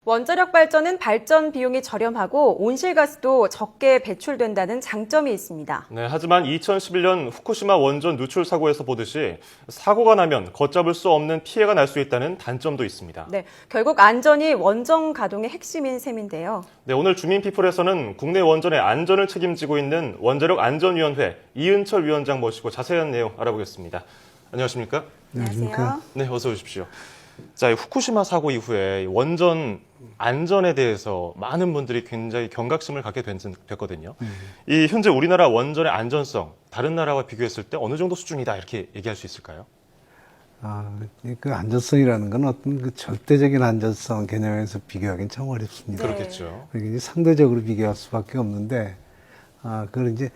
원자력 발전은 발전 비용이 저렴하고 온실가스도 적게 배출된다는 장점이 있습니다. 네, 하지만 2011년 후쿠시마 원전 누출 사고에서 보듯이 사고가 나면 걷잡을 수 없는 피해가 날 수 있다는 단점도 있습니다. 네, 결국 안전이 원전 가동의 핵심인 셈인데요. 네, 오늘 주민피플에서는 국내 원전의 안전을 책임지고 있는 원자력안전위원회 이은철 위원장 모시고 자세한 내용 알아보겠습니다. 안녕하십니까? 안녕하세요. 네, 어서 오십시오. 자, 후쿠시마 사고 이후에 원전 안전에 대해서 많은 분들이 굉장히 경각심을 갖게 됐거든요. 이 현재 우리나라 원전의 안전성, 다른 나라와 비교했을 때 어느 정도 수준이다 이렇게 얘기할 수 있을까요? 그 안전성이라는 건 어떤 그 절대적인 안전성 개념에서 비교하기는 참 어렵습니다. 네. 그렇겠죠. 그러니까 이제 상대적으로 비교할 수밖에 없는데, 그걸 이제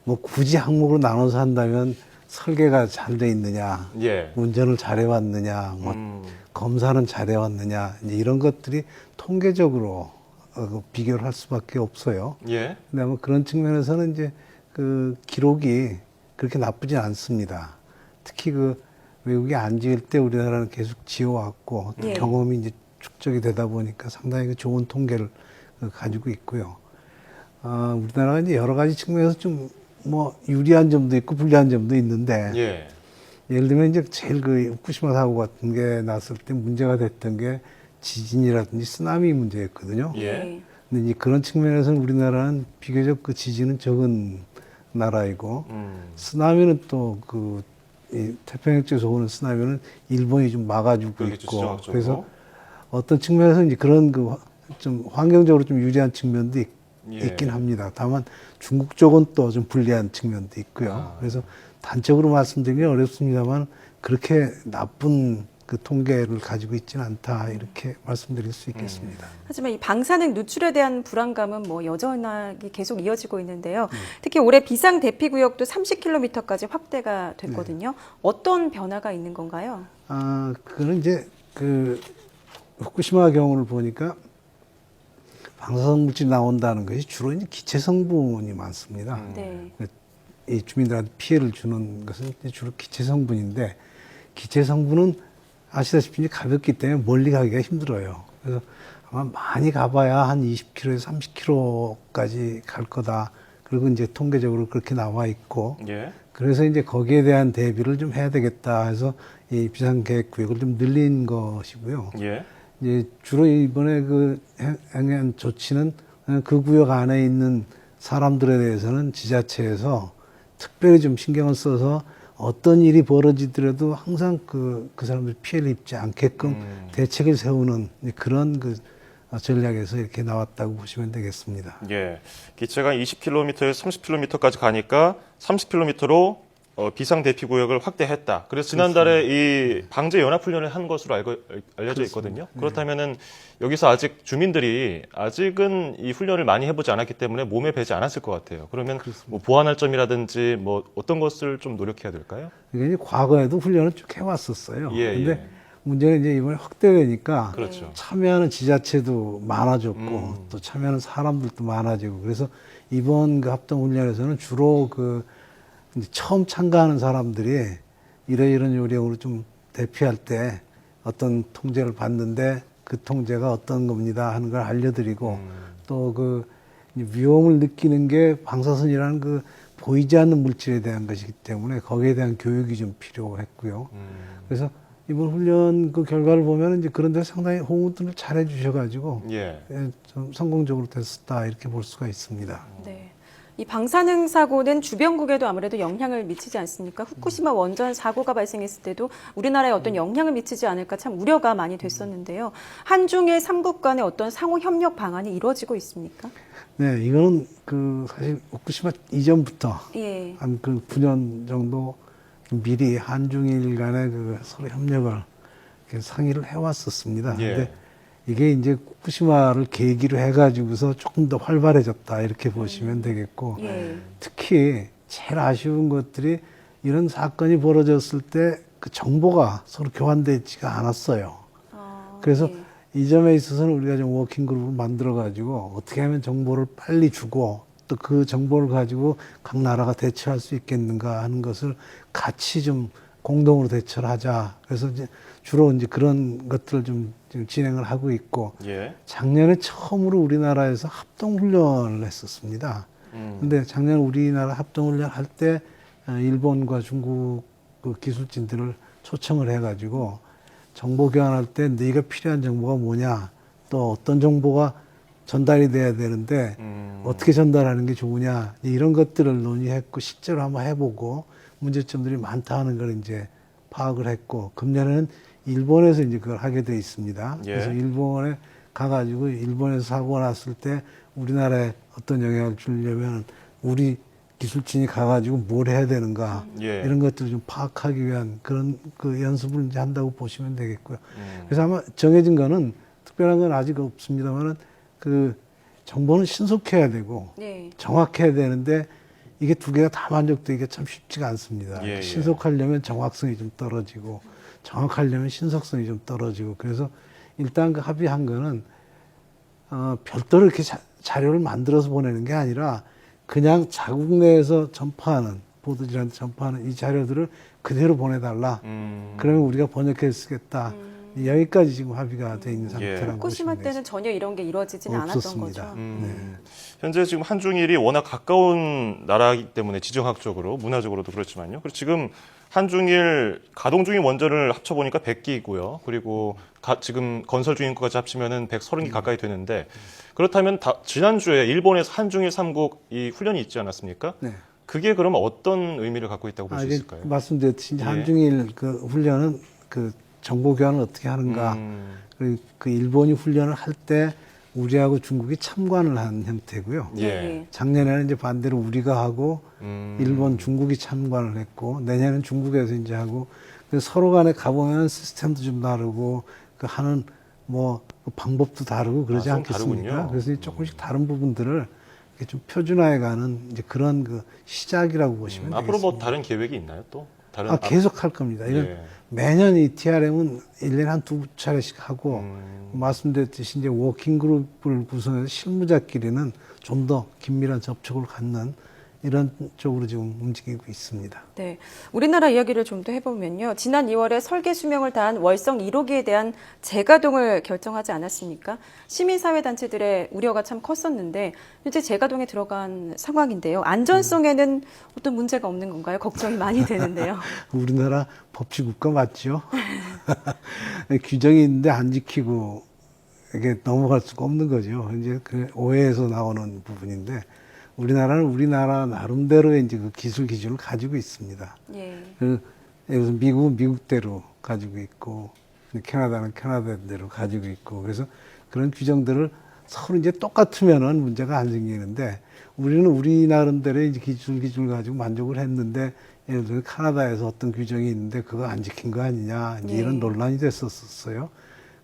뭐 굳이 항목으로 나눠서 한다면 설계가 잘 돼 있느냐, 예. 운전을 잘해왔느냐, 검사는 잘해왔느냐, 이제 이런 것들이 통계적으로 비교를 할 수밖에 없어요. 예. 근데 아마 그런 측면에서는 이제 그 기록이 그렇게 나쁘지 않습니다. 특히 그 외국에 안 지을 때 우리나라는 계속 지어왔고 또 예. 경험이 이제 축적이 되다 보니까 상당히 그 좋은 통계를 가지고 있고요. 우리나라가 이제 여러 가지 측면에서 좀 뭐 유리한 점도 있고 불리한 점도 있는데 예. 예를 들면 이제 제일 그 후쿠시마 사고 같은 게 났을 때 문제가 됐던 게 지진이라든지 쓰나미 문제였거든요. 예. 근데 이제 그런 측면에서는 우리나라는 비교적 그 지진은 적은 나라이고 쓰나미는 또 그 태평양 쪽에서 오는 쓰나미는 일본이 좀 막아주고 그러겠죠, 있고 지정학적으로. 그래서 어떤 측면에서 이제 그런 그 좀 환경적으로 좀 유리한 측면도 예. 있긴 합니다. 다만 중국 쪽은 또 좀 불리한 측면도 있고요. 그래서 단적으로 말씀드리기 어렵습니다만 그렇게 나쁜 그 통계를 가지고 있지는 않다 이렇게 말씀드릴 수 있겠습니다. 하지만 이 방사능 누출에 대한 불안감은 뭐 여전하게 계속 이어지고 있는데요. 특히 올해 비상 대피 구역도 30km까지 확대가 됐거든요. 어떤 변화가 있는 건가요? 그거는 이제 그 후쿠시마 경우를 보니까 방사성 물질이 나온다는 것이 주로 이제 기체 성분이 많습니다. 네. 이 주민들한테 피해를 주는 것은 주로 기체 성분인데 기체 성분은 아시다시피 이제 가볍기 때문에 멀리 가기가 힘들어요. 그래서 아마 많이 가봐야 한 20km에서 30km까지 갈 거다. 그리고 이제 통계적으로 그렇게 나와 있고 예. 그래서 이제 거기에 대한 대비를 좀 해야 되겠다 해서 이 비상계획 구역을 좀 늘린 것이고요. 예. 이제 주로 이번에 그 행한 조치는 그 구역 안에 있는 사람들에 대해서는 지자체에서 특별히 좀 신경을 써서 어떤 일이 벌어지더라도 항상 그 사람들 피해를 입지 않게끔 대책을 세우는 그런 그 전략에서 이렇게 나왔다고 보시면 되겠습니다. 예. 기체가 20km에서 30km까지 가니까 30km로 비상 대피 구역을 확대했다. 그래서 지난달에 이 방제 연합 훈련을 한 것으로 알려져 있거든요. 그렇다면은 여기서 아직 주민들이 아직은 이 훈련을 많이 해보지 않았기 때문에 몸에 배지 않았을 것 같아요. 그러면 뭐 보완할 점이라든지 뭐 어떤 것을 좀 노력해야 될까요? 이게 이제 과거에도 훈련을 쭉 해왔었어요. 예, 근데 예. 문제는 이제 이번에 확대되니까 그렇죠. 참여하는 지자체도 많아졌고 또 참여하는 사람들도 많아지고 그래서 이번 그 합동훈련에서는 주로 그 이제 처음 참가하는 사람들이 이런 요령으로 좀 대피할 때 어떤 통제를 받는데 그 통제가 어떤 겁니다 하는 걸 알려드리고 또 그 위험을 느끼는 게 방사선이라는 그 보이지 않는 물질에 대한 것이기 때문에 거기에 대한 교육이 좀 필요했고요. 그래서 이번 훈련 그 결과를 보면 이제 그런 데 상당히 호응들을 잘 해주셔가지고 예. 좀 성공적으로 됐었다 이렇게 볼 수가 있습니다. 네. 이 방사능 사고는 주변국에도 아무래도 영향을 미치지 않습니까? 후쿠시마 원전 사고가 발생했을 때도 우리나라에 어떤 영향을 미치지 않을까 참 우려가 많이 됐었는데요. 한중일 3국 간의 어떤 상호 협력 방안이 이루어지고 있습니까? 네, 이거는 그 사실 후쿠시마 이전부터 예. 한 그 9년 정도 미리 한중일 간의 그 서로 협력을 이렇게 상의를 해왔었습니다. 예. 근데 이게 이제 후쿠시마를 계기로 해가지고서 조금 더 활발해졌다 이렇게 보시면 되겠고 예. 특히 제일 아쉬운 것들이 이런 사건이 벌어졌을 때 그 정보가 서로 교환되지가 않았어요. 그래서 예. 이 점에 있어서는 우리가 좀 워킹그룹을 만들어가지고 어떻게 하면 정보를 빨리 주고 또 그 정보를 가지고 각 나라가 대처할 수 있겠는가 하는 것을 같이 좀 공동으로 대처를 하자. 그래서 이제 주로 이제 그런 것들을 좀 지금 진행을 하고 있고 예. 작년에 처음으로 우리나라에서 합동훈련을 했었습니다. 근데 작년 우리나라 합동훈련 할 때 일본과 중국 그 기술진들을 초청을 해가지고 정보 교환할 때 네가 필요한 정보가 뭐냐, 또 어떤 정보가 전달이 돼야 되는데 어떻게 전달하는 게 좋으냐, 이런 것들을 논의했고 실제로 한번 해보고 문제점들이 많다 하는 걸 이제 파악을 했고, 금년에는 일본에서 이제 그걸 하게 돼 있습니다. 예. 그래서 일본에 가가지고 일본에서 사고가 났을 때 우리나라에 어떤 영향을 주려면 우리 기술진이 가가지고 뭘 해야 되는가, 예. 이런 것들을 좀 파악하기 위한 그런 그 연습을 이제 한다고 보시면 되겠고요. 그래서 아마 정해진 거는 특별한 건 아직 없습니다만은 그 정보는 신속해야 되고 네. 정확해야 되는데 이게 두 개가 다 만족되기가 참 쉽지가 않습니다. 예, 예. 신속하려면 정확성이 좀 떨어지고 정확하려면 신속성이 좀 떨어지고, 그래서 일단 그 합의한 거는 별도로 이렇게 자료를 만들어서 보내는 게 아니라 그냥 자국 내에서 전파하는, 보도지한테 전파하는 이 자료들을 그대로 보내달라. 그러면 우리가 번역해 쓰겠다. 여기까지 지금 합의가 돼 있는 상태라고 후쿠시마 보시면 때는 전혀 이런 게 이루어지지는 않았던 없었습니다. 거죠. 네. 현재 지금 한중일이 워낙 가까운 나라이기 때문에 지정학적으로, 문화적으로도 그렇지만요. 그리고 지금 한중일 가동 중인 원전을 합쳐보니까 100기고요. 그리고 지금 건설 중인 것까지 합치면은 130기 가까이 되는데, 그렇다면 지난주에 일본에서 한중일 3국 이 훈련이 있지 않았습니까? 네. 그게 그러면 어떤 의미를 갖고 있다고 볼 수 이게 있을까요? 말씀드렸듯이 예. 한중일 그 훈련은 그 정보 교환을 어떻게 하는가, 그리고 그 일본이 훈련을 할 때 우리하고 중국이 참관을 한 형태고요. 예. 작년에는 이제 반대로 우리가 하고 일본, 중국이 참관을 했고, 내년엔 중국에서 이제 하고, 그래서 서로 간에 가보면 시스템도 좀 다르고 그 하는 뭐 방법도 다르고 그러지 좀 않겠습니까? 다르군요. 그래서 조금씩 다른 부분들을 이렇게 좀 표준화해가는 이제 그런 그 시작이라고 보시면 앞으로 되겠습니다. 뭐 다른 계획이 있나요? 또 다른 계속 할 겁니다. 이건 예. 매년 이 TRM은 1년에 한 2차례씩 하고, 말씀드렸듯이 이제 워킹 그룹을 구성해서 실무자끼리는 좀 더 긴밀한 접촉을 갖는 이런 쪽으로 지금 움직이고 있습니다. 네, 우리나라 이야기를 좀 더 해보면요. 지난 2월에 설계 수명을 다한 월성 1호기에 대한 재가동을 결정하지 않았습니까? 시민사회단체들의 우려가 참 컸었는데 현재 재가동에 들어간 상황인데요. 안전성에는 어떤 문제가 없는 건가요? 걱정이 많이 되는데요. 우리나라 법치국가 맞죠? 규정이 있는데 안 지키고 이게 넘어갈 수가 없는 거죠. 이제 그 오해에서 나오는 부분인데, 우리나라는 우리나라 나름대로의 이제 그 기술 기준을 가지고 있습니다. 예. 예를 들어서 미국은 미국대로 가지고 있고, 캐나다는 캐나다대로 가지고 있고, 그래서 그런 규정들을 서로 이제 똑같으면은 문제가 안 생기는데, 우리는 우리 나름대로의 이제 기준을 가지고 만족을 했는데, 예를 들어 캐나다에서 어떤 규정이 있는데 그거 안 지킨 거 아니냐, 이제 이런 논란이 됐었어요.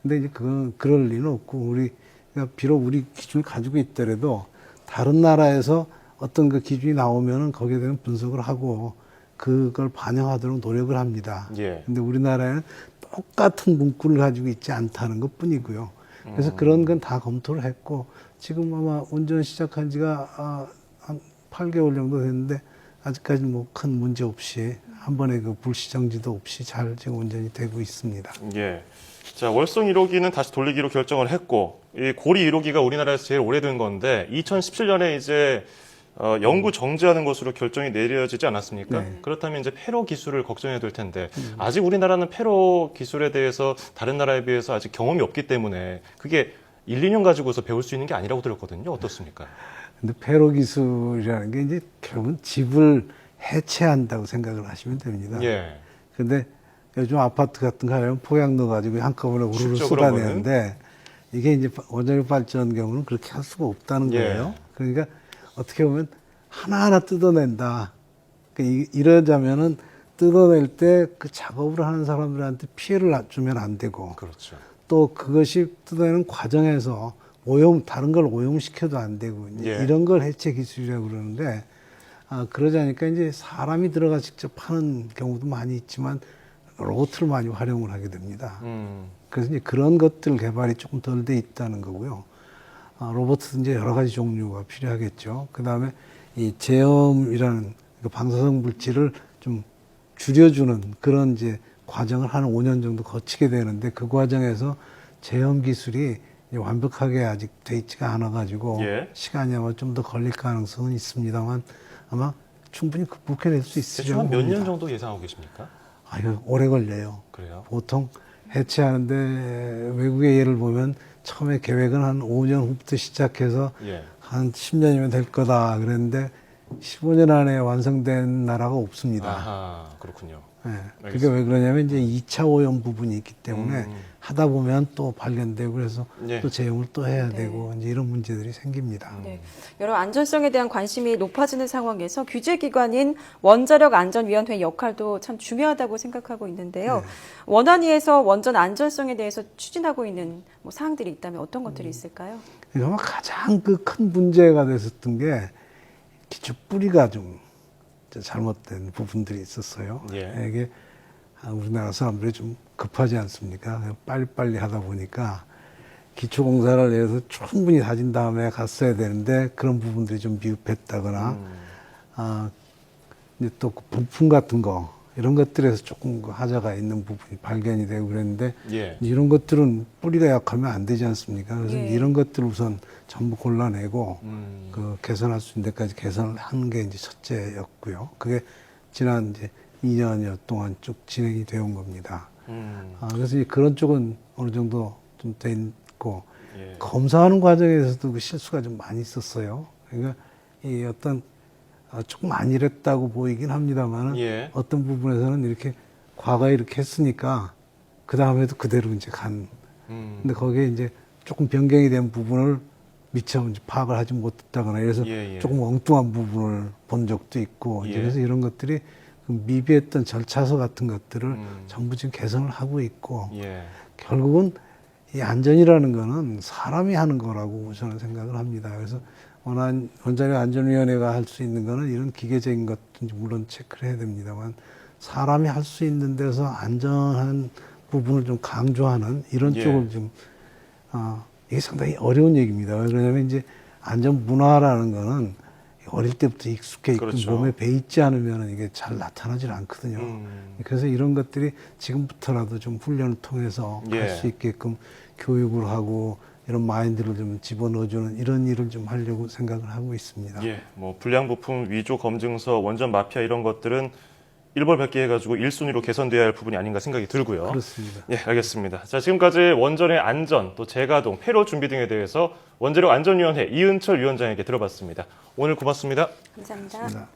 근데 이제 그럴 리는 없고, 우리가 비록 우리 기준을 가지고 있더라도 다른 나라에서 어떤 그 기준이 나오면은 거기에 대한 분석을 하고 그걸 반영하도록 노력을 합니다. 예. 근데 우리나라에는 똑같은 문구를 가지고 있지 않다는 것 뿐이고요. 그래서 그런 건 다 검토를 했고, 지금 아마 운전 시작한 지가 한 8개월 정도 됐는데 아직까지 뭐 큰 문제 없이 한 번에 그 불시 정지도 없이 잘 지금 운전이 되고 있습니다. 예. 자, 월성 1호기는 다시 돌리기로 결정을 했고, 이 고리 1호기가 우리나라에서 제일 오래된 건데 2017년에 이제 연구 정지하는 것으로 결정이 내려지지 않았습니까? 네. 그렇다면 이제 폐로 기술을 걱정해야 될 텐데 아직 우리나라는 폐로 기술에 대해서 다른 나라에 비해서 아직 경험이 없기 때문에 그게 1, 2년 가지고서 배울 수 있는 게 아니라고 들었거든요. 어떻습니까? 근데 폐로 기술이라는 게 이제 결국은 집을 해체한다고 생각을 하시면 됩니다. 예. 근데 요즘 아파트 같은 거 하려면 폭약 넣어가지고 한꺼번에 우르르 쉽죠, 그런 쏟아내는데, 이게 이제 원자력 발전 경우는 그렇게 할 수가 없다는 예. 거예요. 그러니까 어떻게 보면 하나하나 뜯어낸다. 그러니까 이러자면은 뜯어낼 때 그 작업을 하는 사람들한테 피해를 주면 안 되고, 그렇죠. 또 그것이 뜯어내는 과정에서 다른 걸 오염시켜도 안 되고, 이제 예. 이런 걸 해체 기술이라고 그러는데, 그러지 않으니까 이제 사람이 들어가 직접 하는 경우도 많이 있지만 로봇을 많이 활용을 하게 됩니다. 그래서 이제 그런 것들 개발이 조금 덜 돼 있다는 거고요. 로봇은 이제 여러 가지 종류가 필요하겠죠. 그 다음에 이 제염이라는 그 방사성 물질을 좀 줄여주는 그런 이제 과정을 한 5년 정도 거치게 되는데 그 과정에서 제형 기술이 이제 완벽하게 아직 돼 있지가 않아가지고 예. 시간이 아마 좀 더 걸릴 가능성은 있습니다만 아마 충분히 극복해낼 수 있으리라고 대충 한 몇 년 봅니다. 정도 예상하고 계십니까? 아유, 오래 걸려요. 그래요? 보통 해체하는데 외국의 예를 보면 처음에 계획은 한 5년 후부터 시작해서 예. 한 10년이면 될 거다 그랬는데 15년 안에 완성된 나라가 없습니다. 아하, 그렇군요. 예, 그게 왜 그러냐면 이제 2차 오염 부분이 있기 때문에 하다 보면 또 발견되고 그래서 예. 또 제형을 또 해야 네. 되고 이제 이런 문제들이 생깁니다. 네. 여러 안전성에 대한 관심이 높아지는 상황에서 규제기관인 원자력안전위원회 역할도 참 중요하다고 생각하고 있는데요. 네. 원안위에서 원전 안전성에 대해서 추진하고 있는 뭐 사항들이 있다면 어떤 것들이 있을까요? 그러니까 가장 그 큰 문제가 됐었던 게 기초 뿌리가 좀 잘못된 부분들이 있었어요. 예. 이게 우리나라 사람들이 좀 급하지 않습니까? 그냥 빨리빨리 하다 보니까 기초 공사를 내서 충분히 다진 다음에 갔어야 되는데 그런 부분들이 좀 미흡했다거나 이제 또그 부품 같은 거 이런 것들에서 조금 그 하자가 있는 부분이 발견이 되고 그랬는데 예. 이런 것들은 뿌리가 약하면 안 되지 않습니까? 그래서 예. 이런 것들을 우선 전부 골라내고 음. 그 개선할 수 있는 데까지 개선을 하는 게 이제 첫째였고요. 그게 지난 이제 2년여 동안 쭉 진행이 되어 온 겁니다. 그래서 이제 그런 쪽은 어느 정도 좀 돼 있고 예. 검사하는 과정에서도 그 실수가 좀 많이 있었어요. 그러니까 이 어떤 조금 안일했다고 보이긴 합니다만은 예. 어떤 부분에서는 이렇게 과거에 이렇게 했으니까 그 다음에도 그대로 이제 간. 근데 거기에 이제 조금 변경이 된 부분을 미처 이제 파악을 하지 못했다거나 이래서 예, 예. 조금 엉뚱한 부분을 본 적도 있고 이제 예. 그래서 이런 것들이 그 미비했던 절차서 같은 것들을 전부 지금 개선을 하고 있고 예. 결국은 이 안전이라는 거는 사람이 하는 거라고 저는 생각을 합니다. 그래서 원자력 안전위원회가 할 수 있는 거는 이런 기계적인 것도 물론 체크를 해야 됩니다만 사람이 할 수 있는 데서 안전한 부분을 좀 강조하는 이런 예. 쪽을 좀 이게 상당히 어려운 얘기입니다. 왜 그러냐면 이제 안전 문화라는 거는 어릴 때부터 익숙해 있고 그렇죠. 몸에 배 있지 않으면 이게 잘 나타나질 않거든요. 그래서 이런 것들이 지금부터라도 좀 훈련을 통해서 예. 할 수 있게끔 교육을 하고 이런 마인드를 좀 집어넣어주는 이런 일을 좀 하려고 생각을 하고 있습니다. 예. 뭐 불량 부품 위조 검증서, 원전 마피아 이런 것들은 일벌백계 해가지고 1순위로 개선돼야 할 부분이 아닌가 생각이 들고요. 그렇습니다. 예, 알겠습니다. 자, 지금까지 원전의 안전, 또 재가동, 폐로 준비 등에 대해서 원자력 안전위원회 이은철 위원장에게 들어봤습니다. 오늘 고맙습니다. 감사합니다. 그렇습니다.